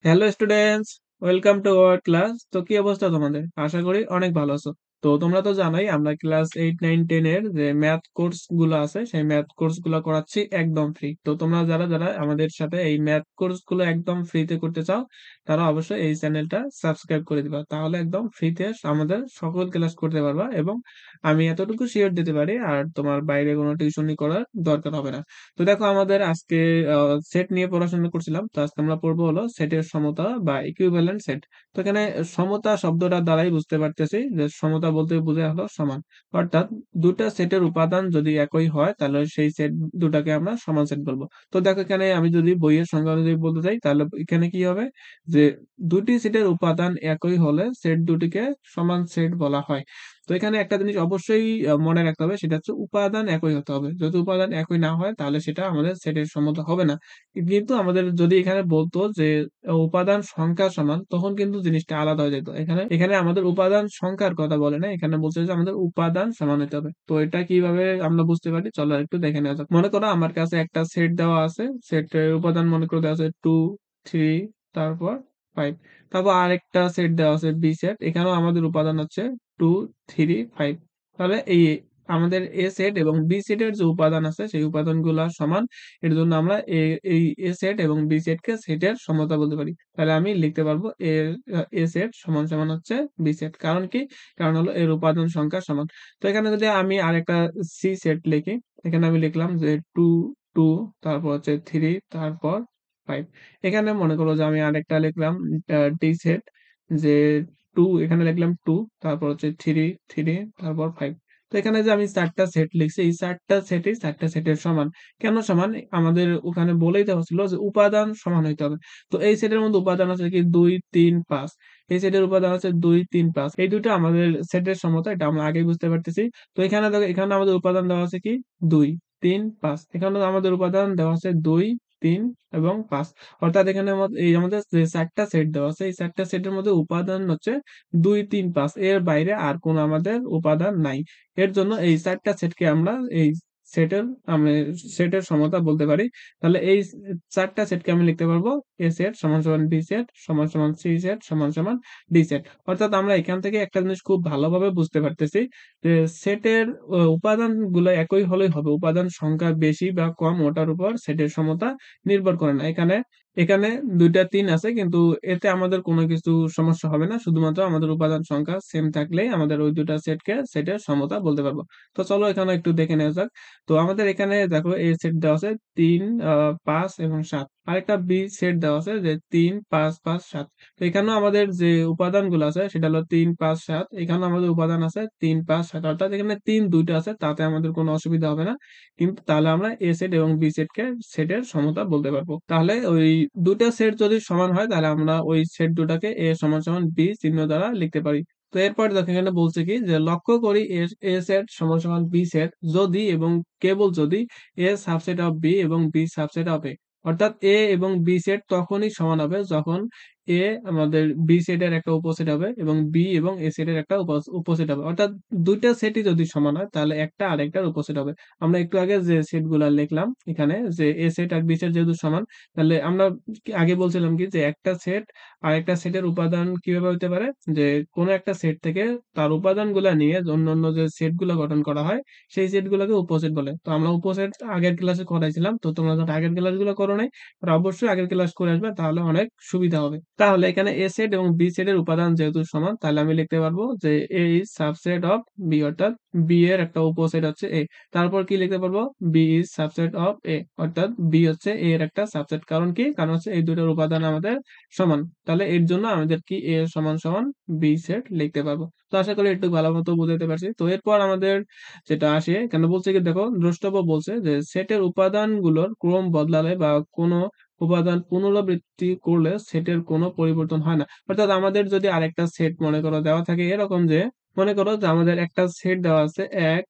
Hello students, welcome to our class. তো কি অবস্থা তোমাদের? আশা করি অনেক ভালো আছো। তো তোমরা তো জানোই আমরা ক্লাস 8, 9, 10 এর যে ম্যাথ কোর্স গুলো আছে সেই ম্যাথ কোর্স গুলো করাচ্ছি একদম ফ্রি। তো তোমরা যারা যারা আমাদের সাথে এই ম্যাথ কোর্স গুলো একদম ফ্রিতে করতে চাও তারা অবশ্যই এই চ্যানেলটা সাবস্ক্রাইব করে দিবা, তাহলে একদম ফ্রিতে আমাদের সকল ক্লাস করতে পারবা। এবং আমি এতটুকু শিওর দিতে পারি আর তোমার বাইরে কোনো টিউশনি করার দরকার হবে না। তো দেখো আমাদের আজকে সেট নিয়ে পড়াশোনা করছিলাম, তো আজকে আমরা পড়বো হলো সেটের সমতা বা ইকুইভ্যালেন্ট সেট। তো এখানে সমতা শব্দটা দ্বারাই বুঝতে পারতেছি যে সমতা বলতে বোঝায় হলো সমান। অর্থাৎ দুটা সেটের উপাদান যদি একই হয় তাহলে সেই সেট দুটাকে আমরা সমান সেট বলবো। তো দেখো এখানে আমি যদি বইয়ের সংজ্ঞা অনুযায়ী বলতে চাই তাহলে এখানে কি হবে যে দুটি সেটের উপাদান একই হলে সেট দুটিকে সমান সেট বলা হয়। তো এখানে একটা জিনিস অবশ্যই মনে রাখতে হবে, সেটা হচ্ছে উপাদান একই হতে হবে। যদি উপাদান একই না হয় তাহলে সেটা আমাদের সেটের সমতা হবে না। কিন্তু আমাদের যদি এখানে বলতো যে উপাদান সংখ্যা সমান, তখন কিন্তু জিনিসটা আলাদা হয়ে যেত। এখানে এখানে আমাদের উপাদান সংখ্যার কথা বলে না, এখানে বলছে যে আমাদের উপাদান সমান হতে হবে। তো এটা কিভাবে আমরা বুঝতে পারি, চলো একটু দেখে নেওয়া যাক। মনে করো আমার কাছে একটা সেট দেওয়া আছে, সেটের উপাদান মনে করো দেওয়া আছে 2, 3, তারপর 5। তারপর আরেকটা সেট দেওয়া আছে বি সেট, এখানেও আমাদের উপাদান হচ্ছে 2, 3, 5। তাহলে এই আমাদের এ সেট এবং বি সেটের যে উপাদান আছে সেই উপাদানগুলো সমান। এর জন্য আমরা এই এ সেট এবং বি সেটকে সেটের সমতা বলতে পারি। তাহলে আমি লিখতে পারবো এ সেট সমান সমান হচ্ছে বি সেট। কারণ কি? কারণ হলো এর উপাদান সংখ্যা সমান। তো এখানে যদি আমি আরেকটা সি সেট লিখি, এখানে আমি লিখলাম যে 2, 2, তারপর হচ্ছে 3, তারপর 5। এখানে মনে করো যে আমি আরেকটা লিখলাম ডি সেট, যে 2, এখানে লিখলাম 2, তারপর হচ্ছে 3, 3, তারপর 5। তো এখানে যে আমি চারটা সেট লিখছি, এই চারটা সেটই চারটা সেটের সমান। কেন সমান? আমাদের ওখানে বলেই দেওয়া ছিল যে উপাদান সমান হইতে হবে। তো এই সেটের মধ্যে উপাদান আছে কি 2, 3, 5। এই সেটের উপাদান আছে 2, 3, 5, এই দুটো আমাদের সেটের সমতা, এটা আমরা আগেই বুঝতে পারতেছি। তো এখানে দেখো, এখানে আমাদের উপাদান দেওয়া আছে কি 2, 3, 5, এখানে আমাদের উপাদান দেওয়া আছে 2, 3 এবং 5। অর্থাৎ এখানে এই আমাদের যে চারটা সেট দেওয়া আছে এই চারটা সেটের মধ্যে উপাদান হচ্ছে 2, 3, 5, এর বাইরে আর কোনো আমাদের উপাদান নাই। এর জন্য এই চারটা সেটকে আমরা এই সেটের আমরা সেটের সমতা বলতে পারি। তাহলে এই চারটা সেটকে আমি লিখতে পারবো এ সেট সমান সমান বি সেট সমান সমান সি সেট সমান সমান ডি সেট। অর্থাৎ আমরা এখান থেকে একটা জিনিস খুব ভালোভাবে বুঝতে পারতেছি যে সেটের উপাদান গুলো একই হলেই হবে, উপাদান সংখ্যা বেশি বা কম ওটার উপর সেটের সমতা নির্ভর করে না। এখানে এখানে 2টা 3 আছে, কিন্তু এতে আমাদের কোনো কিছু সমস্যা হবে না। শুধুমাত্র আমাদের উপাদান সংখ্যা সেম থাকলেই আমাদের ওই দুটা সেটকে সেটের সমতা বলতে পারবো। তো চলো এখানে একটু দেখে নেওয়া যাক। তো আমাদের এখানে দেখো এ সেট দেওয়া আছে 3, 5 এবং 7। আরেকটা বি সেট দেওয়া আছে যে 3, 5, 5, 7। তো এখানেও আমাদের যে উপাদানগুলো আছে সেটা হলো 3, 5, 7। এখানেও আমাদের উপাদান আছে 3, 5, 7। অর্থাৎ এখানে 3 দুইটা আছে, তাতে আমাদের কোনো অসুবিধা হবে না। কিন্তু তাহলে আমরা এ সেট এবং বি সেটকে সেটের সমতা বলতে পারবো। তাহলে ওই দুটা সেট যদি সমান হয় তাহলে আমরা ওই সেট দুটাকে এ সমান সমান বি চিহ্ন দ্বারা লিখতে পারি। তো এরপর দেখো এখানে বলছে কি যে লক্ষ্য করি এ সেট সমান সমান বি সেট যদি এবং কেবল যদি এ সাবসেট অফ বি এবং বি সাবসেট অফ এ। অর্থাৎ এ এবং বি সেট তখনই সমান হবে যখন এ আমাদের বি সেটের একটা উপসেট হবে এবং বি এবং এ সেটের একটা উপসেট হবে। অর্থাৎ দুইটা সেটই যদি সমান হয় তাহলে একটা আরেকটার উপসেট হবে। আমরা একটু আগে যে সেট গুলা লিখলাম এখানে, যে এ সেট আর বি সেট যেহেতু সমান, তাহলে আমরা আগে বলছিলাম কি যে একটা সেট আর একটা সেটের উপাদান কিভাবে হতে পারে, যে কোনো একটা সেট থেকে তার উপাদান গুলা নিয়ে অন্য অন্য যে সেট গুলা গঠন করা হয় সেই সেট গুলাকে উপসেট বলে। তো আমরা উপসেট আগের ক্লাসে করাইছিলাম, তো তোমরা যারা আগের ক্লাস গুলো করো নাই তারা অবশ্যই আগের ক্লাস করে আসবে, তাহলে অনেক সুবিধা হবে। তাহলে এখানে এ সেট এবং বি সেটের উপাদান যেহেতু সমান, তাহলে আমি লিখতে পারবো যে এ ইজ সাবসেট অফ বি। অর্থাৎ বি এর একটা উপসেট হচ্ছে এ। তারপর কি লিখতে পারবো, বি ইজ সাবসেট অফ এ। অর্থাৎ বি হচ্ছে এ এর একটা সাবসেট। কারণ কি? কারণ হচ্ছে এই দুটোর উপাদান আমাদের সমান। তাহলে এর জন্য আমাদের কি এ সমান সমান বি সেট লিখতে পারবো। তো আশা করি একটু ভালো মতো বুঝাতে পারছি। তো এরপর আমাদের যেটা আসে, কেন বলছে কি দেখো, দ্রষ্টব্য বলছে যে সেটের উপাদানগুলোর ক্রম বদলালে বা কোনো উপাদান পুনরাবৃত্তি করলে সেটের কোনো পরিবর্তন হয় না। অর্থাৎ আমাদের যদি আরেকটা সেট মনে করো দেওয়া থাকে এরকম, যে মনে করো যে আমাদের একটা সেট দেওয়া আছে 1,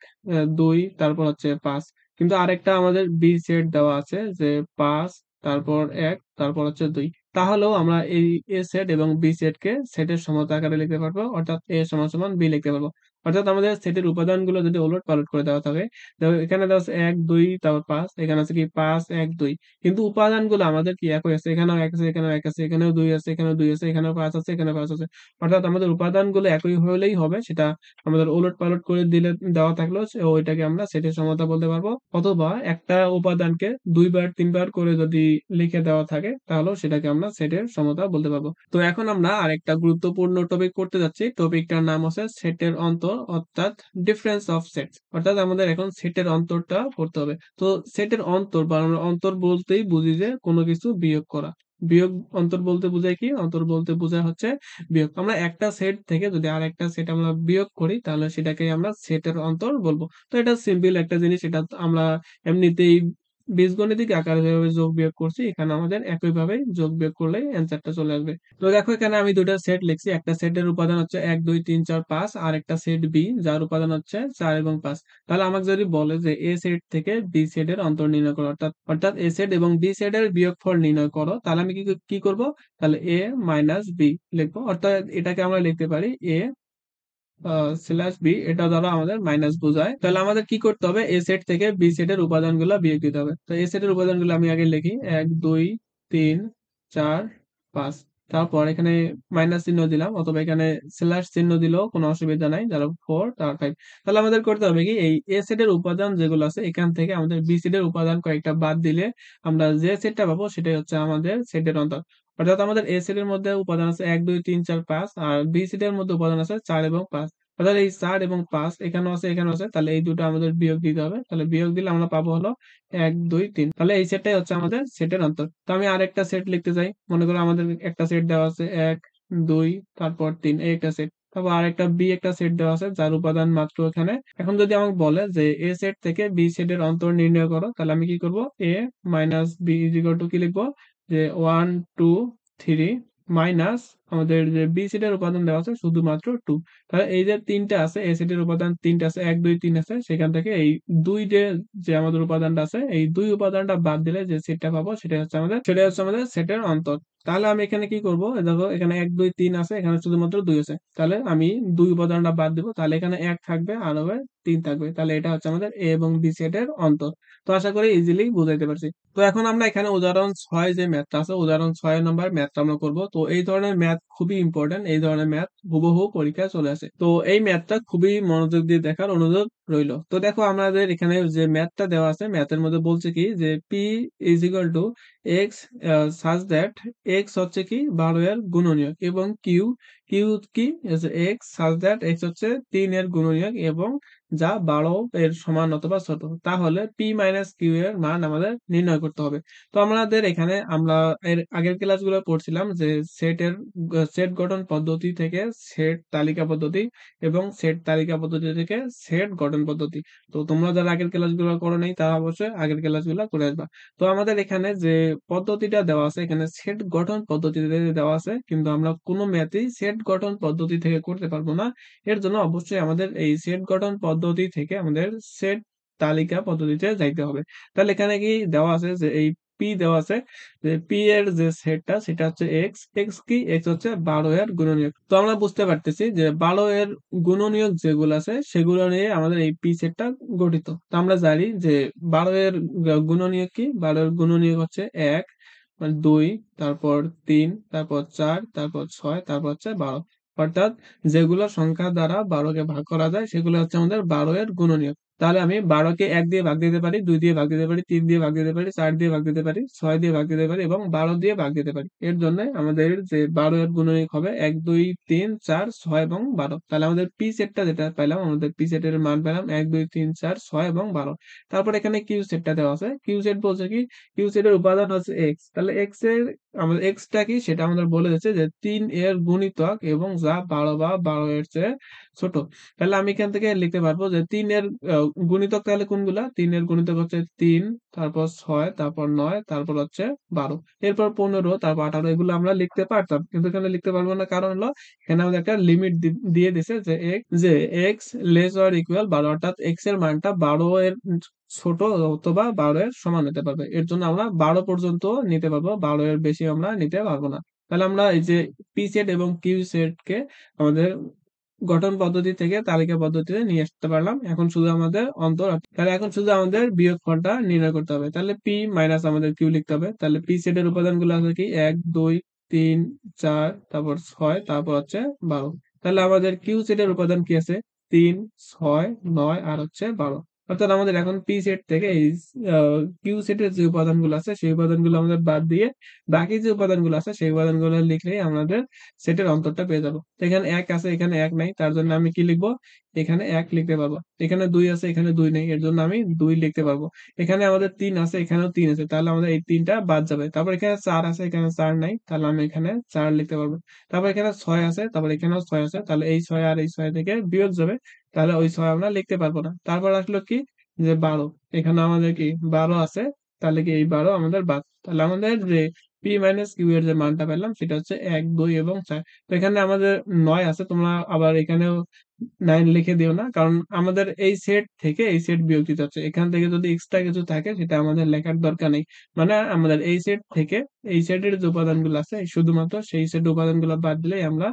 2, তারপর হচ্ছে 5। কিন্তু আরেকটা আমাদের বি সেট দেওয়া আছে যে 5, তারপর 1, তারপর হচ্ছে 2। তাহলেও আমরা এই এ সেট এবং বি সেটকে সেটের সমতা আকারে লিখতে পারবো। অর্থাৎ এ সমান সমান বি লিখতে পারবো। অর্থাৎ আমাদের সেটের উপাদানগুলো যদি ওলটপালট করে দেওয়া থাকে, দেখো এখানে দেওয়া আছে ১, ২ তারপর ৫, এখানে আছে কি ৫, ১, ২। কিন্তু উপাদানগুলো আমাদের কি একই আছে। এখানেও ১ আছে, এখানেও ১ আছে, এখানেও ২ আছে, এখানেও ২ আছে, এখানেও ৫ আছে, এখানেও ৫ আছে। অর্থাৎ আমাদের উপাদানগুলো একই হলেই হবে, সেটা আমাদের ওলটপালট করে দিলে দেওয়া থাকলেও ওইটাকে আমরা সেটের সমতা বলতে পারবো। অথবা একটা উপাদানকে ২ বার ৩ বার করে যদি লিখে দেওয়া থাকে তাহলেও সেটাকে আমরা সেটের সমতা বলতে পারবো। তো এখন আমরা আরেকটা গুরুত্বপূর্ণ টপিক করতে যাচ্ছি। টপিকটার নাম হচ্ছে সেটের অন্তর, অর্থাৎ ডিফারেন্স অফ সেটস। অর্থাৎ আমাদের এখন সেটের অন্তরটা করতে হবে। তো সেটের অন্তর বা আমরা অন্তর বলতেই বুঝি যে কোনো কিছু বিয়োগ করা। বিয়োগ অন্তর বলতে বোঝায় কি? অন্তর বলতে বোঝায় হচ্ছে বিয়োগ। আমরা একটা সেট থেকে যদি আরেকটা সেট আমরা বিয়োগ করি তাহলে সেটাকেই আমরা সেটের অন্তর বলবো। তো এটা সিম্পল একটা জিনিস, এটা আমরা এমনিতেই বীজগণিতিক আকারে যেভাবে যোগ বিয়োগ করছি, এখানে আমাদের একইভাবে যোগ বিয়োগ করলেই অ্যান্সারটা চলে আসবে। তো দেখো এখানে আমি দুইটা সেট লিখছি। একটা সেটের উপাদান হচ্ছে ১, ২, ৩, ৪, ৫, আর একটা সেট বি যার উপাদান হচ্ছে ৪ এবং ৫। তাহলে আমাকে যদি বলে যে এ সেট থেকে বি সেটের অন্তর নির্ণয় করো, অর্থাৎ এ সেট এবং বি সেটের বিয়োগফল নির্ণয় করো, তাহলে আমি কি করব? তাহলে এ মাইনাস বি লিখবো। অর্থাৎ এটাকে আমরা লিখতে পারি এ স্ল্যাশ বি, এটা দ্বারা আমাদের মাইনাস বোঝায়। তাহলে আমাদের কি করতে হবে? এ সেট থেকে বি সেটের উপাদানগুলো বিয়োগ দিতে হবে। তো এ সেটের উপাদানগুলো আমি আগে লিখি, ১, ২, ৩, ৪, ৫। তারপর এখানে মাইনাস চিহ্ন দিলাম, অথবা এখানে স্ল্যাশ চিহ্ন দিলেও কোনো অসুবিধা নাই, ধরো 4, তারপর 5। তাহলে আমাদের করতে হবে কি, এই এ সেটের উপাদান যেগুলো আছে এখান থেকে আমাদের বি সেটের উপাদান কয়েকটা বাদ দিলে আমরা যে সেটটা পাবো সেটাই হচ্ছে আমাদের সেটের অন্তর। অর্থাৎ আমাদের এ সেটের মধ্যে উপাদান আছে ১, ২, ৩, ৪, ৫, আর বি সেটের মধ্যে উপাদান আছে ৪ এবং ৫। অর্থাৎ এই ৪ এবং ৫ এখানেও আছে, এখানেও আছে, তাহলে এই দুটো আমাদের বিয়োগ দিতে হবে। তাহলে বিয়োগ দিলে আমরা পাবো হলো ১, ২, ৩। তাহলে এই সেটটাই হচ্ছে আমাদের সেটের অন্তর। তো আমি আরেকটা সেট লিখতে চাই। মনে করো আমাদের একটা সেট দেওয়া আছে ১, ২, তারপর ৩, এই একটা সেট। তারপর আরেকটা বি একটা সেট দেওয়া আছে যার উপাদান মাত্র এখানে। এখন যদি আমাকে বলে যে এ সেট থেকে বি সেটের অন্তর নির্ণয় করো, তাহলে আমি কি করব? A minus B is equal to কি লিখবো? যে ১, ২, ৩ মাইনাস আমাদের যে বি সেটের উপাদান দেওয়া আছে শুধুমাত্র 2। তাহলে এই যে ৩টা আছে, এ সেটের উপাদান ৩টা আছে, ১, ২, ৩ আছে, সেখান থেকে এই ২ যে আমাদের উপাদানটা আছে, এই ২ উপাদানটা বাদ দিলে যে সেটটা পাবো সেটাই হচ্ছে আমাদের সেটের অন্তর। তাহলে আমি এখানে কি করব? দেখো এখানে ১, ২, ৩ আছে, এখানে শুধুমাত্র ২ আছে। তাহলে আমি ২ উপাদানটা বাদ দিব, তাহলে এখানে ১ থাকবে আর হবে ৩ থাকবে। তাহলে এটা হচ্ছে আমাদের এ এবং বি সেটের অন্তর। তো আশা করি ইজিলি বুঝাইতে পারছি। তো এখন আমরা এখানে উদাহরণ ৬ যে ম্যাথটা আছে, উদাহরণ ৬ নম্বর ম্যাথটা আমরা করব। তো এই ধরনের ম্যাথ খুবই ইম্পর্টেন্ট, এই ধরনের ম্যাথ হুবহু পরীক্ষায় চলে আসে। তো এই ম্যাথটা খুবই মনোযোগ দিয়ে দেখার অনুরোধ রইল। তো দেখো আমাদের এখানে যে ম্যাথটা দেওয়া আছে, ম্যাথের মধ্যে বলছে কি যে P is equal two x such that x হচ্ছে কি ১২ এর গুণনীয়ক, এবং কিউ কিউ কি এক্স সাজ দ্যাট এক্স হচ্ছে ৩ এর গুণনীয়ক এবং যা ১২ এর সমান অথবা ছোট। তাহলে পি মাইনাস কিউ এর মান আমাদের নির্ণয় করতে হবে। তো আমাদের এখানে আমরা এর আগের ক্লাসগুলো পড়ছিলাম যে সেট গঠন পদ্ধতি থেকে সেট তালিকা পদ্ধতি, এবং সেট তালিকা পদ্ধতি থেকে সেট গঠন পদ্ধতি। তো তোমরা যারা আগের ক্লাসগুলো করো নাই তারা অবশ্যই আগের ক্লাসগুলো করে আসবা। তো আমাদের এখানে যে পদ্ধতিটা দেওয়া আছে, এখানে সেট গঠন পদ্ধতিতে দেওয়া আছে, কিন্তু আমরা কোনো ম্যাথই সেট গঠন পদ্ধতি থেকে করতে পারবো না। এর জন্য অবশ্যই আমাদের এই সেট গঠন পদ্ধতি থেকে আমাদের সেট তালিকা পদ্ধতিতে যাইতে হবে। তাহলে এখানে কি দেওয়া আছে যে এই পি দেওয়া আছে, যে পি এর যে সেটটা সেটা হচ্ছে এক্স। এক্স কি? এক্স হচ্ছে ১২ এর গুণনীয়ক। তো আমরা বুঝতে পারতেছি যে ১২ এর গুণনীয়ক যেগুলো আছে সেগুলো নিয়ে আমাদের এই পি সেটটা গঠিত। তো আমরা জানি যে ১২ এর গুণনীয়ক কি? ১২ এর গুণনীয়ক হচ্ছে ১, ২, তারপর ৩, তারপর ৪, তারপর ৬, তারপর হচ্ছে ১২। অর্থাৎ যেগুলো সংখ্যা দ্বারা ১২ কে ভাগ করা যায় সেগুলো হচ্ছে আমাদের ১২ এর গুণনীয়ক। তাহলে আমি ১২ কে ১ দিয়ে ভাগ দিতে পারি, ২ দিয়ে ভাগ দিতে পারি, ৩ দিয়ে ভাগ দিতে পারি, ৪ দিয়ে ভাগ দিতে পারি, ৬ দিয়ে ভাগ দিতে পারি এবং ১২ দিয়ে ভাগ দিতে পারি। এর জন্য আমাদের যে ১২ এর গুণনীয়ক হবে ১, ২, ৩, ৪, ৬ এবং ১২। তাহলে আমাদের পি সেটটা যেটা পাইলাম, আমাদের পি সেটের মান পেলাম ১, ২, ৩, ৪, ৬ এবং ১২। তারপর এখানে কিউ সেটটা দেওয়া আছে। কিউ সেট বলছে কি? কিউ সেটের উপাদান হচ্ছে এক্স। তাহলে এক্স এর আমাদের এক্সটা কি সেটা আমাদের বলে দিচ্ছে যে ৩ এর গুণিতক এবং যা ১২ বা ১২ এর চেয়ে ছোট। তাহলে আমি এখান থেকে লিখতে পারবো যে ৩ এর গুণিতক তাহলে কোনগুলা? ৩ এর গুণিতক হচ্ছে ৩, তারপর ৬, তারপর ৯, তারপর হচ্ছে ১২, এরপর ১৫, তারপর ১৮, এগুলো আমরা লিখতে পারতাম, কিন্তু এখানে লিখতে পারবো না। কারণ হলো এখানে আমাদের একটা লিমিট দিয়ে দিছে যে এক্স লেস অর ইকুয়াল ১২, অর্থাৎ এক্স এর মানটা ১২ এর ছোট অথবা ১২ এর সমান হতে পারবে। এর জন্য আমরা ১২ পর্যন্ত নিতে পারবো, ১২ এর বেশি আমরা নিতে পারবো না। তাহলে আমরা এই যে পি সেট এবং কিউ সেট কে আমাদের গঠন পদ্ধতি থেকে তালিকা পদ্ধতিতে নিয়ে আসতে পারলাম। এখন শুধু আমাদের অন্তর তাহলে এখন শুধু আমাদের বিয়োগফলটা নির্ণয় করতে হবে। তাহলে পি মাইনাস আমাদের কিউ লিখতে হবে। তাহলে পি সেটের উপাদানগুলো আছে কি 1 2 3 4 তারপর 6 তারপর হচ্ছে 12। তাহলে আমাদের কিউ সেটের উপাদান কি আছে 3 6 9 আর হচ্ছে 12। অর্থাৎ আমাদের এখন পি সেট থেকে এই কিউ সেটের যে উপাদানগুলো আছে সেই উপাদানগুলো আমাদের বাদ দিয়ে বাকি যে উপাদানগুলো আছে সেই উপাদানগুলো লিখলেই আমাদের সেটের অন্তরটা পেয়ে যাবো। তো এখানে এক আছে, এখানে এক নাই, তার জন্য আমি কি লিখবো, এখানে এক লিখতে পারবো। এখানে দুই আছে, এখানে দুই নেই, এর জন্য আমি দুই লিখতে পারবো। এখানে আমাদের তিন আছে, এখানেও তিন আছে, তাহলে আমাদের এই তিনটা বাদ যাবে। তারপর এখানে চার আছে, এখানে চার নাই, তাহলে আমি এখানে চার লিখতে পারবো। তারপর এখানে ছয় আছে, তারপর এখানেও ছয় আছে, তাহলে এই ছয় আর এই ছয় থেকে বিয়োগ যাবে, তাহলে ওই ছয় আমরা লিখতে পারবো না। তারপর আসলো কি যে 12, এখানে আমাদের কি 12 আছে, তাহলে কি এই 12 আমাদের বাদ। তাহলে আমাদের যে পি মাইনাস কিউ এর যে মানটা পেলাম সেটা হচ্ছে 1 2 এবং 4। তো এখানে আমাদের 9 আছে, তোমরা আবার এখানেও 9 লিখে দিও না, কারণ আমাদের এই সেট থেকে এই সেট বিয়োগ দিতে হচ্ছে। এখান থেকে যদি এক্সট্রা কিছু থাকে সেটা আমাদের লেখার দরকার নেই। মানে আমাদের এই সেট থেকে এই সেটের যে উপাদানগুলো আছে শুধুমাত্র সেই সেট উপাদানগুলো বাদ দিলেই আমরা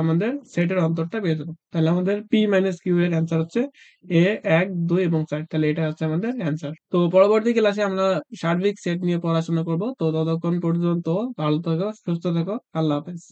আমাদের সেটের অন্তরটা পেয়ে যাবো। তাহলে আমাদের পি মাইনাস কিউ এর অ্যান্সার হচ্ছে এ 1 2 এবং 4। তাহলে এটা হচ্ছে আমাদের অ্যান্সার। তো পরবর্তী ক্লাসে আমরা সার্বিক সেট নিয়ে পড়াশোনা করব। তো ততক্ষণ পর্যন্ত ভালো থাকো, সুস্থ থাকো, আল্লাহ হাফেজ।